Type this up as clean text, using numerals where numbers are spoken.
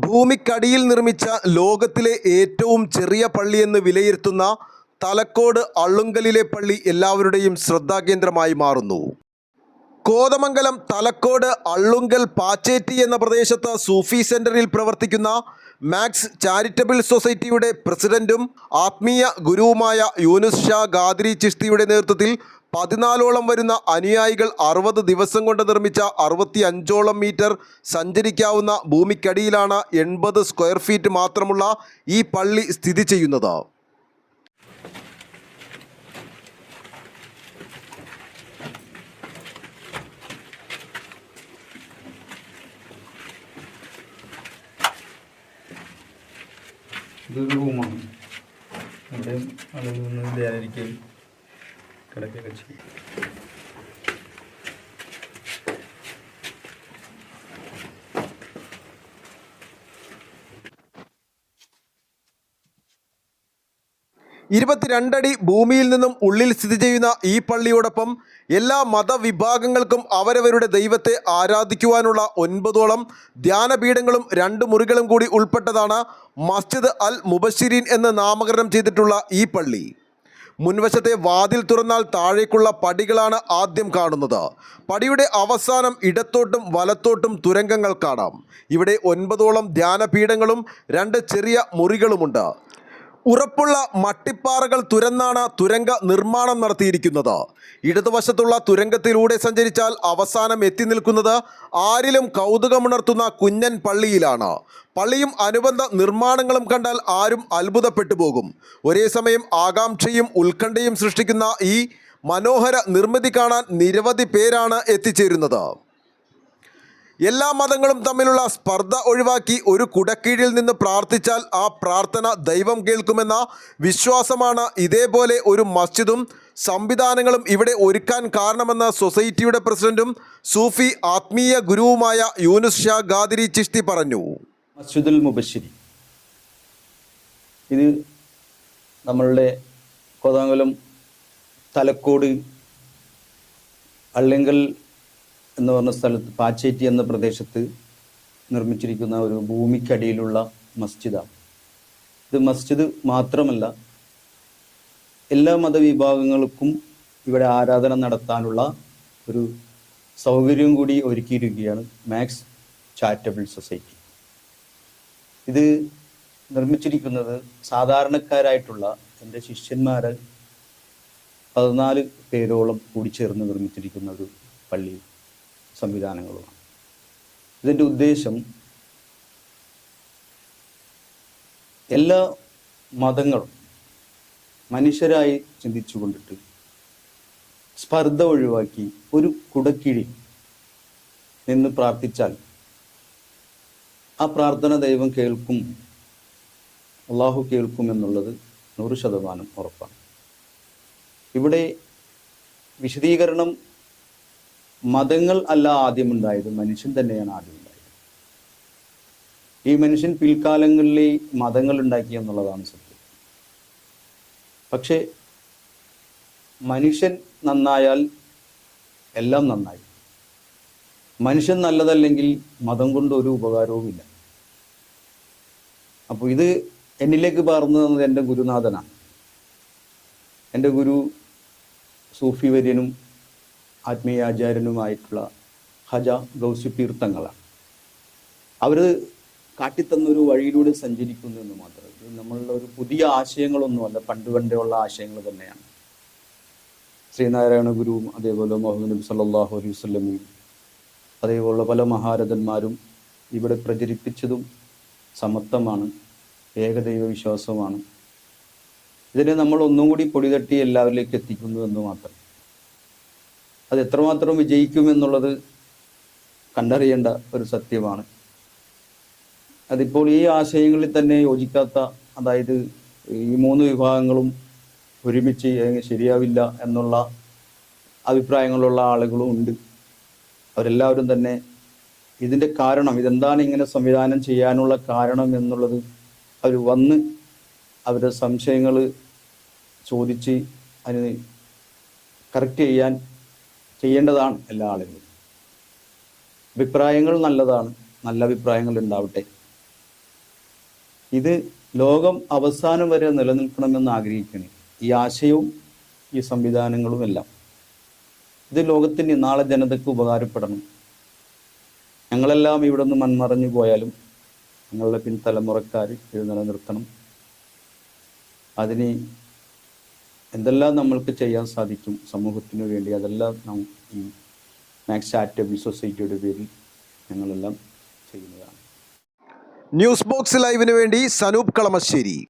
ഭൂമിക്കടിയിൽ നിർമ്മിച്ച ലോകത്തിലെ ഏറ്റവും ചെറിയ പള്ളിയെന്ന് വിലയിരുത്തുന്ന തലക്കോട് അള്ളുങ്കലിലെ പള്ളി എല്ലാവരുടെയും ശ്രദ്ധാകേന്ദ്രമായി മാറുന്നു. കോതമംഗലം തലക്കോട് അള്ളുങ്കൽ പാച്ചേറ്റി എന്ന പ്രദേശത്ത് സൂഫി സെൻ്ററിൽ പ്രവർത്തിക്കുന്ന മാക്സ് ചാരിറ്റബിൾ സൊസൈറ്റിയുടെ പ്രസിഡന്റും ആത്മീയ ഗുരുവുമായ യൂനുസ് ഷാ ഖാദിരി ചിശ്തിയുടെ നേതൃത്വത്തിൽ 14ഓളം വരുന്ന അനുയായികൾ 60 ദിവസം കൊണ്ട് നിർമ്മിച്ച 65ഓളം മീറ്റർ സഞ്ചരിക്കാവുന്ന ഭൂമിക്കടിയിലാണ് 80 സ്ക്വയർ ഫീറ്റ് മാത്രമുള്ള ഈ പള്ളി സ്ഥിതി ചെയ്യുന്നത്. ഇതൊരു റൂമാണ്. അവിടെ അതിൽ നിന്ന് ധ്യാനിക്കുകയും കിടക്കുകയൊക്കെ ചെയ്യും. അടി ഭൂമിയിൽ നിന്നും ഉള്ളിൽ സ്ഥിതി ചെയ്യുന്ന ഈ പള്ളിയോടൊപ്പം എല്ലാ മതവിഭാഗങ്ങൾക്കും അവരവരുടെ ദൈവത്തെ ആരാധിക്കുവാനുള്ള 9ഓളം ധ്യാനപീഠങ്ങളും 2 മുറികളും കൂടി ഉൾപ്പെട്ടതാണ് മസ്ജിദ് അൽ മുബശ്ശിരീൻ എന്ന് നാമകരണം ചെയ്തിട്ടുള്ള ഈ പള്ളി. മുൻവശത്തെ വാതിൽ തുറന്നാൽ താഴേക്കുള്ള പടികളാണ് ആദ്യം കാണുന്നത്. പടിയുടെ അവസാനം ഇടത്തോട്ടും വലത്തോട്ടും തുരങ്കങ്ങൾ കാണാം. ഇവിടെ 9ഓളം ധ്യാനപീഠങ്ങളും 2 ചെറിയ മുറികളുമുണ്ട്. ഉറപ്പുള്ള മട്ടിപ്പാറകൾ തുരന്നാണ് തുരങ്ക നിർമ്മാണം നടത്തിയിരിക്കുന്നത്. ഇടതുവശത്തുള്ള തുരങ്കത്തിലൂടെ സഞ്ചരിച്ചാൽ അവസാനം എത്തി നിൽക്കുന്നത് ആരിലും കൗതുകമുണർത്തുന്ന കുഞ്ഞൻ പള്ളിയിലാണ്. പള്ളിയും അനുബന്ധ നിർമ്മാണങ്ങളും കണ്ടാൽ ആരും അത്ഭുതപ്പെട്ടു പോകും. ഒരേ സമയം ആകാംക്ഷയും ഉത്കണ്ഠയും സൃഷ്ടിക്കുന്ന ഈ മനോഹര നിർമ്മിതി കാണാൻ നിരവധി പേരാണ് എത്തിച്ചേരുന്നത്. എല്ലാ മതങ്ങളും തമ്മിലുള്ള സ്പർദ്ധ ഒഴിവാക്കി ഒരു കുടക്കീഴിൽ നിന്ന് പ്രാർത്ഥിച്ചാൽ ആ പ്രാർത്ഥന ദൈവം കേൾക്കുമെന്ന വിശ്വാസമാണ് ഇതേപോലെ ഒരു മസ്ജിദും സംവിധാനങ്ങളും ഇവിടെ ഒരുക്കാൻ കാരണമെന്ന് സൊസൈറ്റിയുടെ പ്രസിഡന്റും സൂഫി ആത്മീയ ഗുരുവുമായ യൂനുസ് ഷാ ഖാദിരി ചിശ്തി പറഞ്ഞു. മസ്ജിദുൽ മുബശ്ശിരി ഇത് നമ്മളുടെ കോതമംഗലം തലക്കോട് അള്ളുങ്കൽ എന്ന് പറഞ്ഞ സ്ഥലത്ത് പാച്ചേറ്റി എന്ന പ്രദേശത്ത് നിർമ്മിച്ചിരിക്കുന്ന ഒരു ഭൂമിക്കടിയിലുള്ള മസ്ജിദാണ്. ഇത് മസ്ജിദ് മാത്രമല്ല, എല്ലാ മതവിഭാഗങ്ങൾക്കും ഇവിടെ ആരാധന നടത്താനുള്ള ഒരു സൗകര്യം കൂടി ഒരുക്കിയിരിക്കുകയാണ് മാക്സ് ചാരിറ്റബിൾ സൊസൈറ്റി. ഇത് നിർമ്മിച്ചിരിക്കുന്നത് സാധാരണക്കാരായിട്ടുള്ള എൻ്റെ ശിഷ്യന്മാർ 14 പേരോളം കൂടി ചേർന്ന് നിർമ്മിച്ചിരിക്കുന്ന ഒരു പള്ളി സംവിധാനങ്ങളുമാണ്. ഇതിൻ്റെ ഉദ്ദേശം എല്ലാ മതങ്ങളും മനുഷ്യരായി ചിന്തിച്ചു കൊണ്ടിട്ട് സ്പർദ്ധ ഒഴിവാക്കി ഒരു കുടക്കീഴിൽ നിന്ന് പ്രാർത്ഥിച്ചാൽ ആ പ്രാർത്ഥന ദൈവം കേൾക്കും, അള്ളാഹു കേൾക്കും എന്നുള്ളത് 100% ഉറപ്പാണ്. ഇവിടെ വിശദീകരണം മതങ്ങൾ അല്ല ആദ്യമുണ്ടായത്, മനുഷ്യൻ തന്നെയാണ് ആദ്യം ഉണ്ടായത്. ഈ മനുഷ്യൻ പിൽക്കാലങ്ങളിലെ മതങ്ങൾ ഉണ്ടാക്കി എന്നുള്ളതാണ് സത്യം. പക്ഷെ മനുഷ്യൻ നന്നായാൽ എല്ലാം നന്നായി. മനുഷ്യൻ നല്ലതല്ലെങ്കിൽ മതം കൊണ്ട് ഒരു ഉപകാരവുമില്ല. അപ്പോൾ ഇത് എന്നിലേക്ക് പകർന്നു തന്നത് എൻ്റെ ഗുരുനാഥനാണ്. എൻ്റെ ഗുരു സൂഫി വര്യനും ആത്മീയാചാര്യനുമായിട്ടുള്ള ഹജ ഗൗസി തീർത്ഥങ്ങളാണ്. അവർ കാട്ടിത്തന്നൊരു വഴിയിലൂടെ സഞ്ചരിക്കുന്നു എന്ന് മാത്രം. ഇത് നമ്മളുടെ ഒരു പുതിയ ആശയങ്ങളൊന്നുമല്ല, പണ്ടേ ഉള്ള ആശയങ്ങൾ തന്നെയാണ്. ശ്രീനാരായണ ഗുരുവും അതേപോലെ മുഹമ്മദ് നബി സല്ലല്ലാഹു അലൈഹി വസല്ലമയും അതേപോലുള്ള പല മഹാരഥന്മാരും ഇവിടെ പ്രചരിപ്പിച്ചതും സമത്വമാണ്, ഏകദൈവ വിശ്വാസമാണ്. ഇതിനെ നമ്മൾ ഒന്നും കൂടി പൊടിതട്ടി എല്ലാവരിലേക്ക് എത്തിക്കുന്നു എന്ന് മാത്രം. അത് എത്രമാത്രം വിജയിക്കുമെന്നുള്ളത് കണ്ടറിയേണ്ട ഒരു സത്യമാണ്. അതിപ്പോൾ ഈ ആശയങ്ങളിൽ തന്നെ യോജിക്കാത്ത, അതായത് ഈ 3 വിഭാഗങ്ങളും ഒരുമിച്ച് ശരിയാവില്ല എന്നുള്ള അഭിപ്രായങ്ങളുള്ള ആളുകളും ഉണ്ട്. അവരെല്ലാവരും തന്നെ ഇതിൻ്റെ കാരണം, ഇതെന്താണ് ഇങ്ങനെ സംവിധാനം ചെയ്യാനുള്ള കാരണം എന്നുള്ളത് അവർ വന്ന് അവരുടെ സംശയങ്ങൾ ചോദിച്ച് അതിന് കറക്റ്റ് ചെയ്യേണ്ടതാണ് എല്ലാ ആളുകളും. അഭിപ്രായങ്ങൾ നല്ലതാണ്, നല്ല അഭിപ്രായങ്ങൾ ഉണ്ടാവട്ടെ. ഇത് ലോകം അവസാനം വരെ നിലനിൽക്കണമെന്ന് ആഗ്രഹിക്കണം. ഈ ആശയവും ഈ സംവിധാനങ്ങളുമെല്ലാം ഇത് ലോകത്തിന് നാളെ ജനതയ്ക്ക് ഉപകാരപ്പെടണം. ഞങ്ങളെല്ലാം ഇവിടെ നിന്ന് മൺമറഞ്ഞു പോയാലും ഞങ്ങളുടെ പിൻതലമുറക്കാർ ഇത് നിലനിർത്തണം. അതിന് എന്തെല്ലാം നമ്മൾക്ക് ചെയ്യാൻ സാധിക്കും സമൂഹത്തിനു വേണ്ടി, അതെല്ലാം നാം ഈ മാക്സ് ചാരിറ്റബിൾ സൊസൈറ്റിയുടെ പേരിൽ ഞങ്ങളെല്ലാം ചെയ്യുന്നതാണ്. ന്യൂസ് ബോക്സ് ലൈവിന് വേണ്ടി സനൂപ് കളമശ്ശേരി.